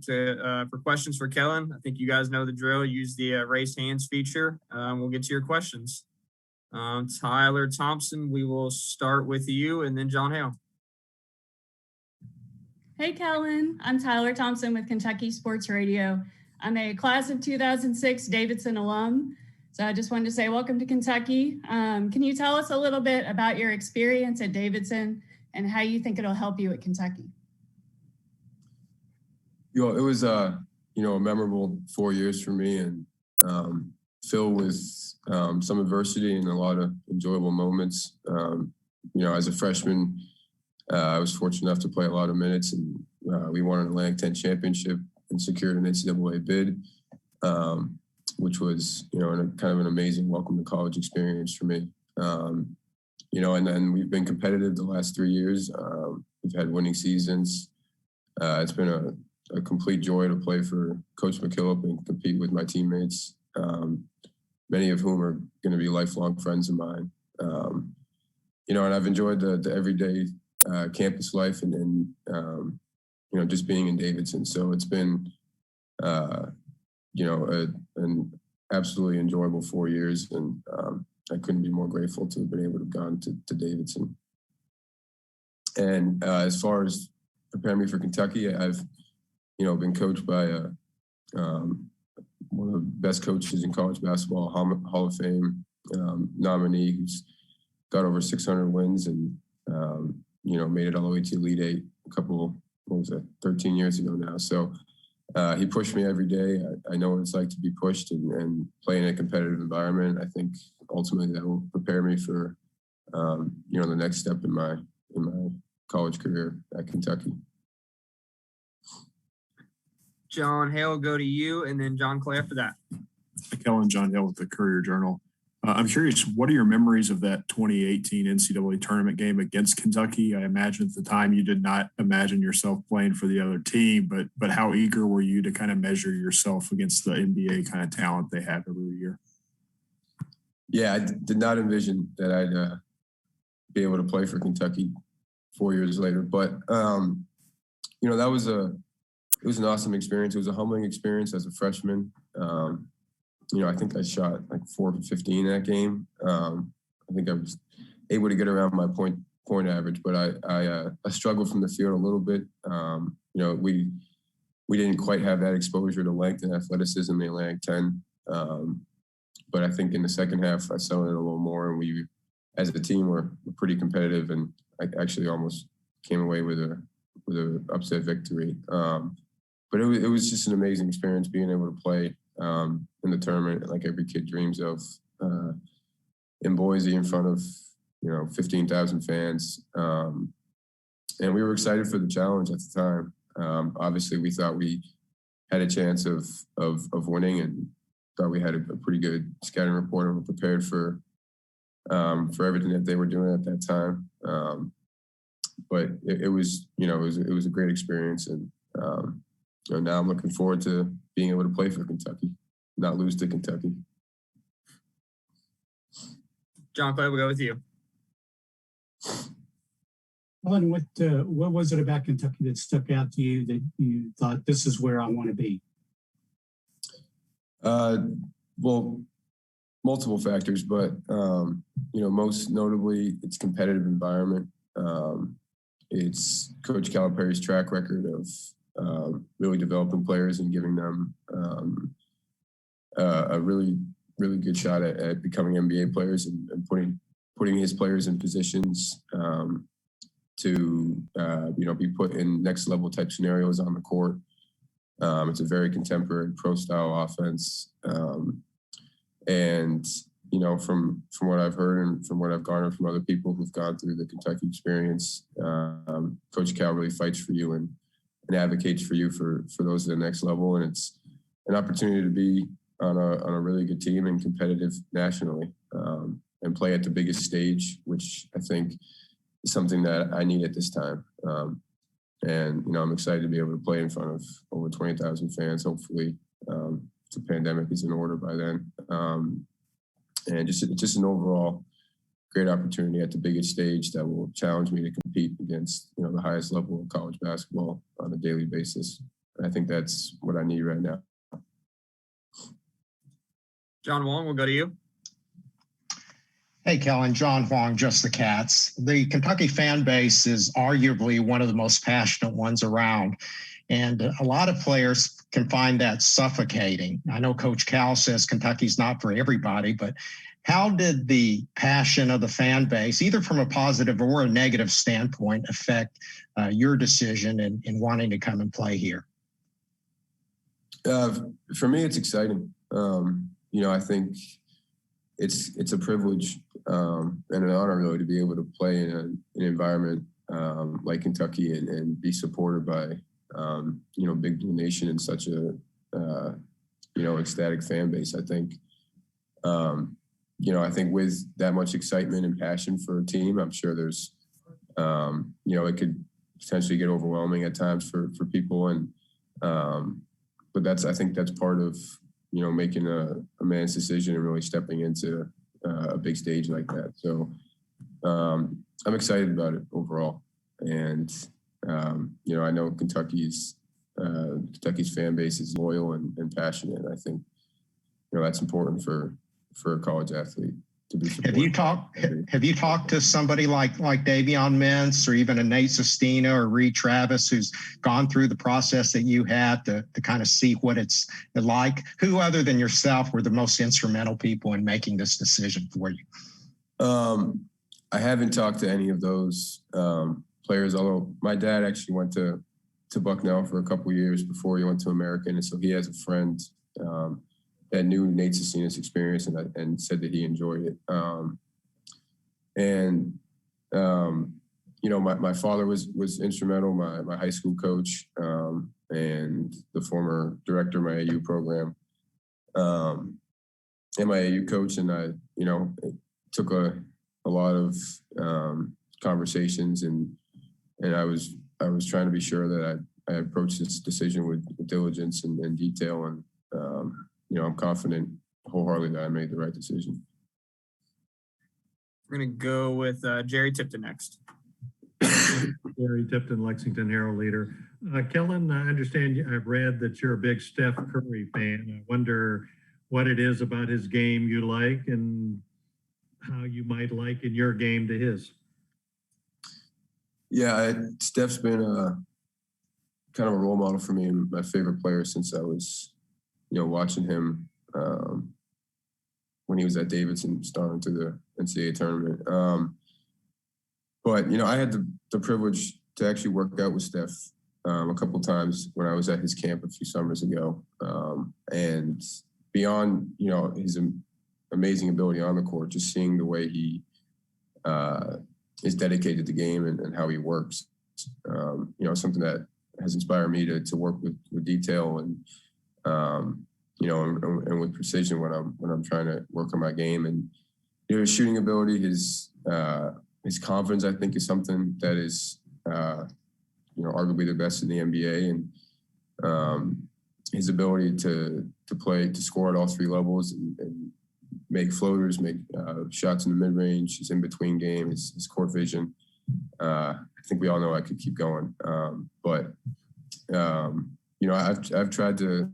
for questions for Kellan. I think you guys know the drill. Use the raise hands feature. We'll get to your questions. Tyler Thompson, we will start with you, and then John Hale. Hey, Kellan. I'm Tyler Thompson with Kentucky Sports Radio. I'm a class of 2006 Davidson alum. So I just wanted to say welcome to Kentucky. Can you tell us a little bit about your experience at Davidson and how you think it'll help you at Kentucky? It was a memorable 4 years for me, and filled with some adversity and a lot of enjoyable moments. As a freshman, I was fortunate enough to play a lot of minutes, and we won an Atlantic 10 championship and secured an NCAA bid, which was, kind of an amazing welcome to college experience for me. And then we've been competitive the last 3 years. We've had winning seasons. It's been a complete joy to play for Coach McKillop and compete with my teammates, many of whom are going to be lifelong friends of mine. And I've enjoyed the everyday campus life and just being in Davidson. So it's been, an absolutely enjoyable 4 years, and I couldn't be more grateful to have been able to have gone to Davidson. And as far as preparing me for Kentucky, I've, been coached by one of the best coaches in college basketball, Hall of Fame nominee, who's got over 600 wins and, made it all the way to Elite Eight a couple, 13 years ago now. So he pushed me every day. I know what it's like to be pushed and play in a competitive environment. I think ultimately that will prepare me for, the next step in my college career at Kentucky. John Hale, go to you, and then John Clay after that. Kellan, John Hale with the Courier-Journal. I'm curious, what are your memories of that 2018 NCAA tournament game against Kentucky? I imagine at the time you did not imagine yourself playing for the other team, but how eager were you to kind of measure yourself against the NBA kind of talent they have every year? Yeah, I did not envision that I'd be able to play for Kentucky 4 years later. But, it was an awesome experience. It was a humbling experience as a freshman. I think I shot like 4 for 15 that game. I think I was able to get around my point average, but I struggled from the field a little bit. We didn't quite have that exposure to length and athleticism in the Atlantic 10. But I think in the second half, I settled in a little more, and we, as a team, were pretty competitive, and I actually almost came away with a upset victory. But it was just an amazing experience being able to play in the tournament like every kid dreams of, in Boise in front of 15,000 fans, and we were excited for the challenge at the time. Obviously, we thought we had a chance of winning, and thought we had a pretty good scouting report, and were prepared for everything that they were doing at that time. But it was a great experience, and now I'm looking forward to being able to play for Kentucky, not lose to Kentucky. John Clay, we'll go with you. Well, what was it about Kentucky that stuck out to you that you thought, this is where I want to be? Well, multiple factors, but most notably, its competitive environment. It's Coach Calipari's track record of really developing players and giving them a really, really good shot at becoming NBA players, and putting his players in positions to be put in next level type scenarios on the court. It's a very contemporary pro style offense, and from what I've heard and from what I've garnered from other people who've gone through the Kentucky experience, Coach Cal really fights for you and advocates for you for those at the next level, and it's an opportunity to be on a really good team and competitive nationally, and play at the biggest stage, which I think is something that I need at this time. And I'm excited to be able to play in front of over 20,000 fans. Hopefully, if the pandemic is in order by then. And just an overall great opportunity at the biggest stage that will challenge me to compete against the highest level of college basketball on a daily basis. I think that's what I need right now. John Wong, we'll go to you. Hey, Kellan, John Huang, Just the Cats. The Kentucky fan base is arguably one of the most passionate ones around. And a lot of players can find that suffocating. I know Coach Cal says Kentucky's not for everybody, but how did the passion of the fan base, either from a positive or a negative standpoint, affect your decision in wanting to come and play here? For me, it's exciting. I think it's a privilege and an honor really to be able to play in an environment like Kentucky and be supported by Big Blue Nation and such a ecstatic fan base. I think I think with that much excitement and passion for a team, I'm sure there's it could potentially get overwhelming at times for people, and but I think that's part of making a man's decision and really stepping into a big stage like that. So I'm excited about it overall. And, I know Kentucky's fan base is loyal and passionate. I think, that's important for a college athlete to be supported. Have you talked to somebody like Davion Mintz or even a Nate Sestina or Reed Travis who's gone through the process that you had to kind of see what it's like? Who other than yourself were the most instrumental people in making this decision for you? I haven't talked to any of those players, although my dad actually went to Bucknell for a couple of years before he went to American, and so he has a friend that knew Nate Sestina's experience and said that he enjoyed it. My father was instrumental, my high school coach and the former director of my AU program, and my AU coach, and I, it took a lot of conversations, and I was trying to be sure that I approached this decision with diligence and detail, and I'm confident wholeheartedly that I made the right decision. We're going to go with Jerry Tipton next. Jerry Tipton, Lexington Herald Leader. Kellan, I understand I've read that you're a big Steph Curry fan. I wonder what it is about his game you like and how you might liken your game to his. Yeah, Steph's been kind of a role model for me and my favorite player since I was watching him when he was at Davidson, starting to the NCAA tournament. But I had the privilege to actually work out with Steph a couple times when I was at his camp a few summers ago. And beyond, his amazing ability on the court, just seeing the way he is dedicated to the game and how he works, something that has inspired me to work with detail and with precision when I'm trying to work on my game. And his shooting ability, his confidence, I think, is something that is arguably the best in the NBA, and his ability to score at all three levels and make floaters, make shots in the mid range, his in between game, his court vision. I think we all know I could keep going, but I've tried to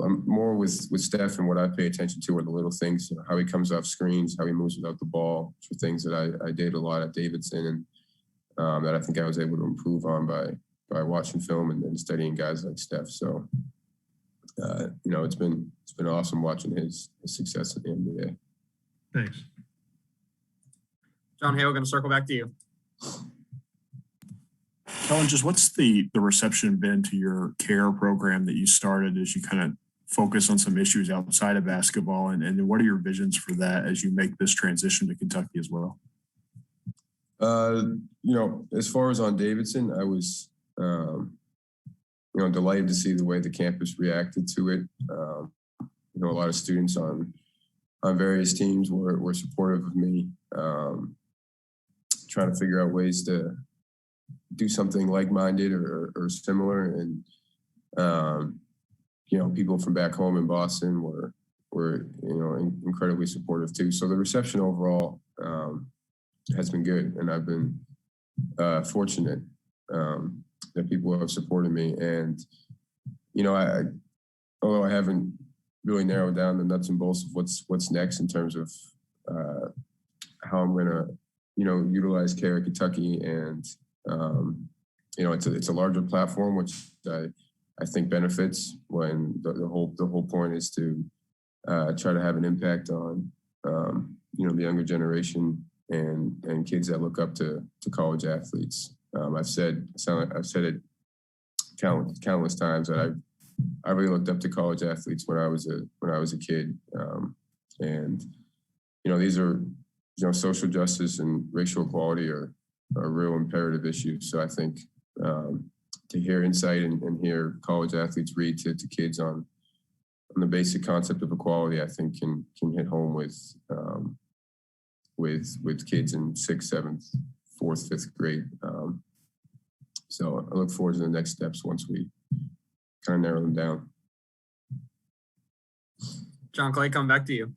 I'm more with Steph, and what I pay attention to are the little things, how he comes off screens, how he moves without the ball, which are things that I did a lot at Davidson, and that I think I was able to improve on by watching film and studying guys like Steph. So, it's been awesome watching his success in the NBA. Thanks. John Hale, going to circle back to you. Kellan, just what's the reception been to your CARE program that you started as you kind of focus on some issues outside of basketball, and what are your visions for that as you make this transition to Kentucky as well? As far as on Davidson, I was, delighted to see the way the campus reacted to it. A lot of students on various teams were supportive of me, trying to figure out ways to do something like-minded or similar. And, people from back home in Boston were incredibly supportive too. So the reception overall has been good, and I've been fortunate. that people have supported me. And, you know, although I haven't really narrowed down the nuts and bolts of what's next in terms of how I'm going to, you know, utilize Care at Kentucky. And, you know, it's a larger platform, which I think benefits when the whole point is to try to have an impact on, you know, the younger generation and kids that look up to college athletes. I've said it countless times that I really looked up to college athletes when I was a kid. And, you know, these are, you know, social justice and racial equality are real imperative issues. So I think to hear insight and hear college athletes read to kids on the basic concept of equality, I think can hit home with kids in 6th, 7th, 4th, 5th grade. So I look forward to the next steps once we kind of narrow them down. John Clay, come back to you.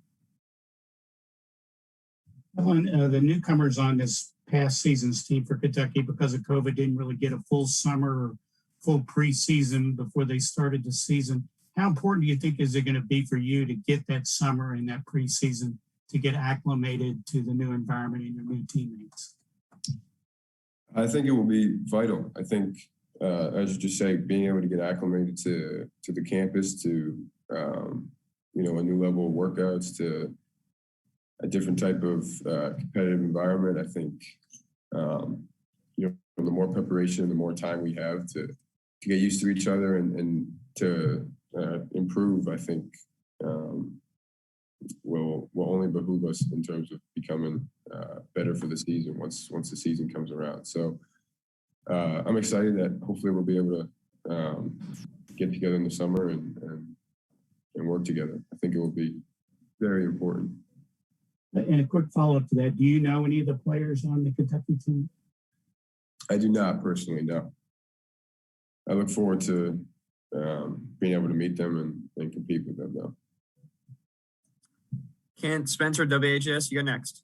Kellan, the newcomers on this past season's team for Kentucky, because of COVID, didn't really get a full summer or full preseason before they started the season. How important do you think is it going to be for you to get that summer and that preseason to get acclimated to the new environment and your new teammates? I think it will be vital. I think, as you just say, being able to get acclimated to the campus, to you know, a new level of workouts, to a different type of competitive environment. I think you know, the more preparation, the more time we have to get used to each other and to improve, I think will only behoove us in terms of becoming better for the season once the season comes around. So I'm excited that hopefully we'll be able to get together in the summer and work together. I think it will be very important. And a quick follow-up to that, do you know any of the players on the Kentucky team? I do not personally, no. I look forward to being able to meet them and compete with them, though. Kent Spencer, WHS, you go next.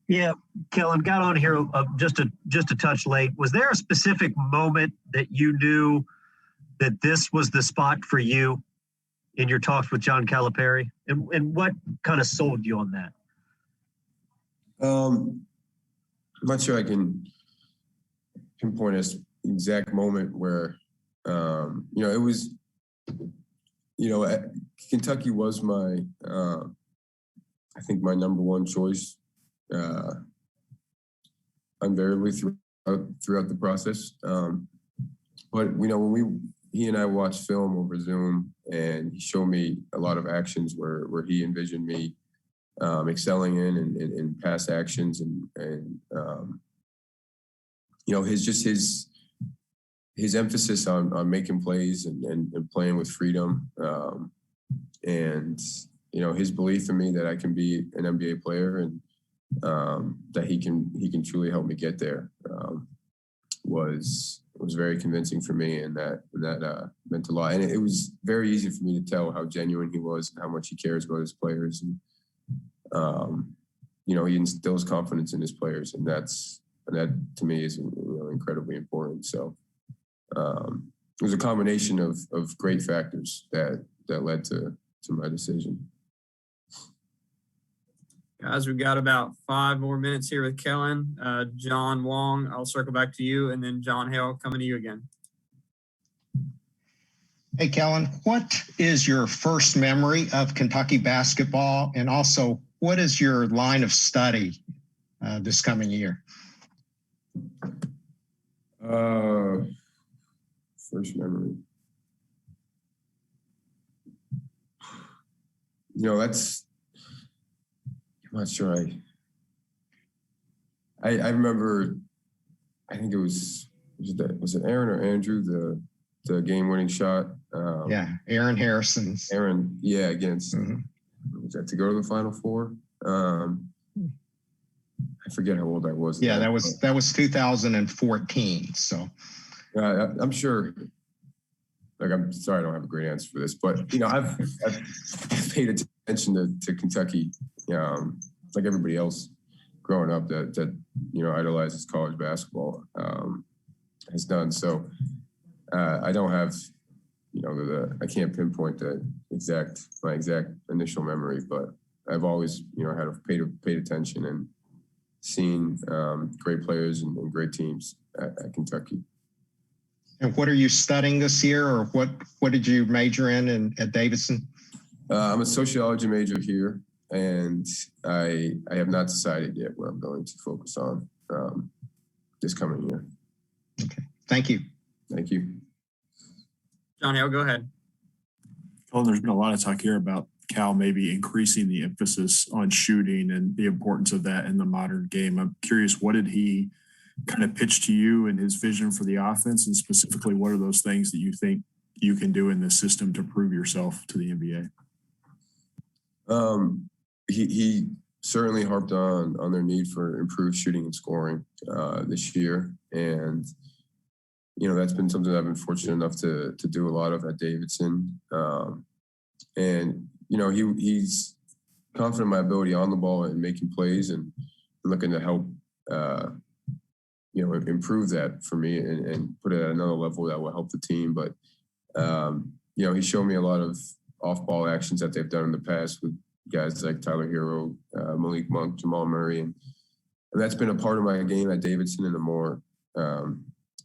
Yeah, Kellan, got on here just a touch late. Was there a specific moment that you knew that this was the spot for you in your talks with John Calipari? And what kind of sold you on that? I'm not sure I can pinpoint an exact moment where, you know, it was, you know, Kentucky was my, I think my number one choice, invariably throughout the process. But, you know, when he and I watched film over Zoom, and he showed me a lot of actions where he envisioned me excelling in past actions and you know, his emphasis on making plays and playing with freedom, and you know, his belief in me that I can be an NBA player and that he can truly help me get there was very convincing for me, and that meant a lot. And it was very easy for me to tell how genuine he was, how much he cares about his players, and you know, he instills confidence in his players, and that to me is, you know, incredibly important. So it was a combination of great factors that led to my decision. Guys, we've got about 5 more minutes here with Kellan. John Wong, I'll circle back to you, and then John Hale, coming to you again. Hey, Kellan, what is your first memory of Kentucky basketball? And also, what is your line of study this coming year? First memory. You know, I'm not sure. I remember, I think it was it Aaron or Andrew, the game-winning shot? Yeah, Aaron Harrison. Aaron, yeah, against, was that to go to the Final Four? I forget how old I was. Yeah, that was 2014. So I'm sure. Like, I'm sorry, I don't have a great answer for this, but you know, I've paid attention to Kentucky, like everybody else growing up that you know, idolizes college basketball. has done. So I don't have, I can't pinpoint my exact initial memory, but I've always, had paid attention and seen great players and great teams at Kentucky. And what are you studying this year, or what did you major in at Davidson? I'm a sociology major here, and I have not decided yet what I'm going to focus on this coming year. Okay, thank you. Thank you. John Hale, go ahead. Well, there's been a lot of talk here about Cal maybe increasing the emphasis on shooting and the importance of that in the modern game. I'm curious, what did he kind of pitch to you and his vision for the offense? And specifically, what are those things that you think you can do in this system to prove yourself to the NBA? He certainly harped on their need for improved shooting and scoring this year. And, that's been something that I've been fortunate enough to do a lot of at Davidson. And, he's confident in my ability on the ball and making plays and looking to help, improve that for me and put it at another level that will help the team. But, he showed me a lot of off-ball actions that they've done in the past with guys like Tyler Hero, Malik Monk, Jamal Murray. And that's been a part of my game at Davidson in a more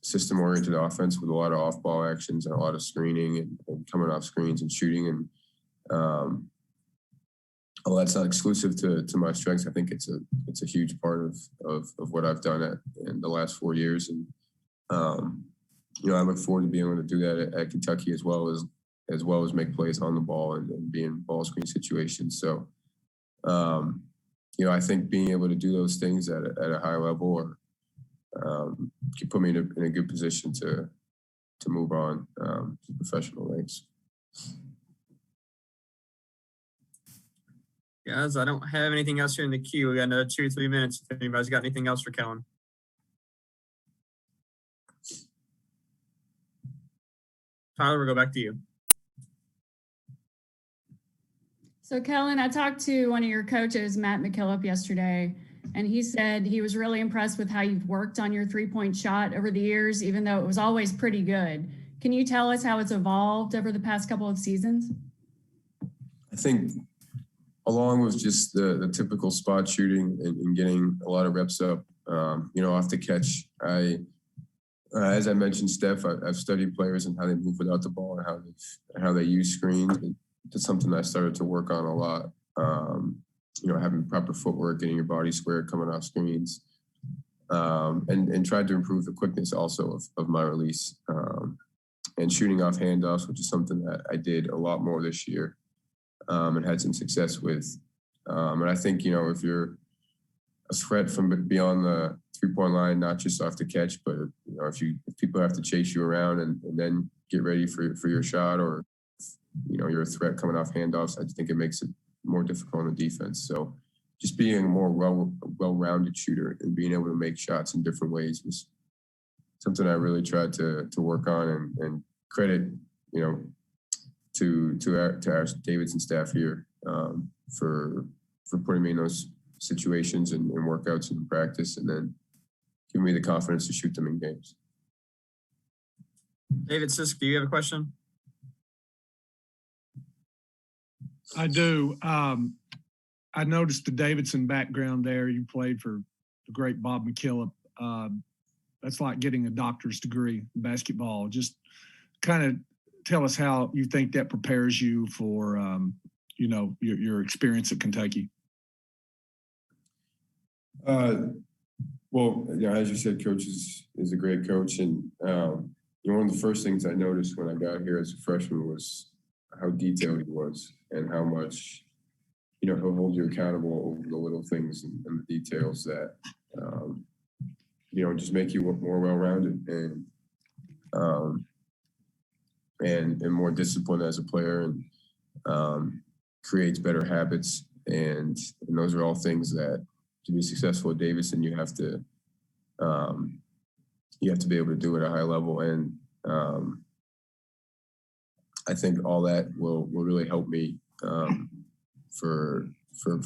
system-oriented offense with a lot of off-ball actions and a lot of screening and coming off screens and shooting. And although that's not exclusive to my strengths, I think it's a huge part of what I've done in the last 4 years. And, I look forward to being able to do that at Kentucky as well as make plays on the ball and be in ball screen situations. So, I think being able to do those things at a high level can put me in a good position to move on to professional ranks. Guys, I don't have anything else here in the queue. We got another 2 or 3 minutes. If anybody's got anything else for Kellan. Tyler, we'll go back to you. So Kellan, I talked to one of your coaches, Matt McKillop, yesterday, and he said he was really impressed with how you've worked on your three-point shot over the years, even though it was always pretty good. Can you tell us how it's evolved over the past couple of seasons? I think along with just the typical spot shooting and getting a lot of reps up, off the catch, as I mentioned, Steph, I've studied players and how they move without the ball and how they use screens. It's something I started to work on a lot. Having proper footwork, getting your body square, coming off screens, and tried to improve the quickness also of my release and shooting off handoffs, which is something that I did a lot more this year and had some success with. And I think, if you're a threat from beyond the three-point line, not just off the catch, but if people have to chase you around and then get ready for your shot, or you're a threat coming off handoffs, I think it makes it more difficult on the defense. So just being a more well-rounded shooter and being able to make shots in different ways was something I really tried to work on and credit, to our Davidson staff here for putting me in those situations and workouts and practice, and then giving me the confidence to shoot them in games. David Sisk, do you have a question? I do. I noticed the Davidson background there. You played for the great Bob McKillop. That's like getting a doctor's degree in basketball. Just kind of tell us how you think that prepares you for, your experience at Kentucky. Well, as you said, Coach is a great coach. And one of the first things I noticed when I got here as a freshman was how detailed he was and how much, he'll hold you accountable over the little things and the details that, just make you more well-rounded and more disciplined as a player, and creates better habits. And those are all things that, to be successful at Davidson, you have to be able to do it at a high level. And I think all that will really help me for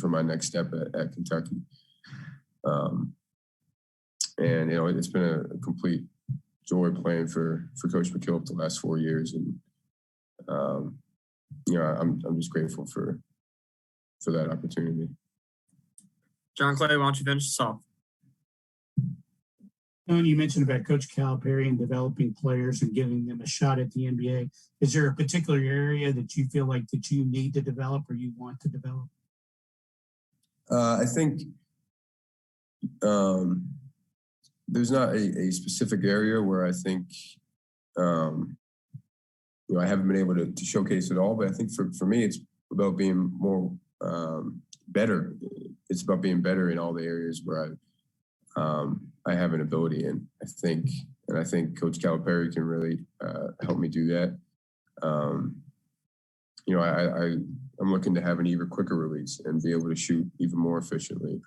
my next step at Kentucky. And it's been a complete joy playing for Coach McKillop the last 4 years, and I'm just grateful for that opportunity. John Clay, why don't you finish us off? Kellan, you mentioned about Coach Calipari and developing players and giving them a shot at the NBA. Is there a particular area that you feel like that you need to develop or you want to develop? I think there's not a specific area where I think I haven't been able to showcase it all, but I think for me, it's about being more better. It's about being better in all the areas where I have an ability in. I think Coach Calipari can really help me do that. I'm looking to have an even quicker release and be able to shoot even more efficiently,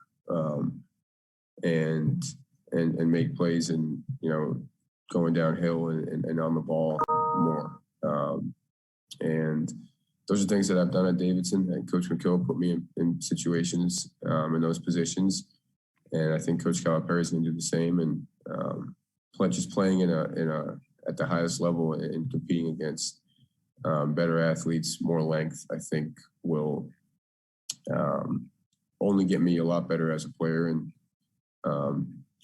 and make plays and going downhill and on the ball more. And those are things that I've done at Davidson, and Coach McKillop put me in situations in those positions. And I think Coach Calipari is going to do the same. And just playing at the highest level and competing against better athletes, more length, I think will only get me a lot better as a player, and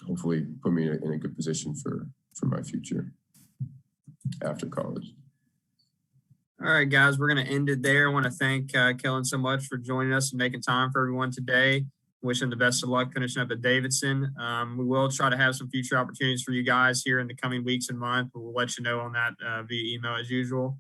hopefully put me in a good position for my future after college. All right, guys, we're going to end it there. I want to thank Kellan so much for joining us and making time for everyone today. Wish him the best of luck finishing up at Davidson. We will try to have some future opportunities for you guys here in the coming weeks and months. We'll let you know on that via email as usual.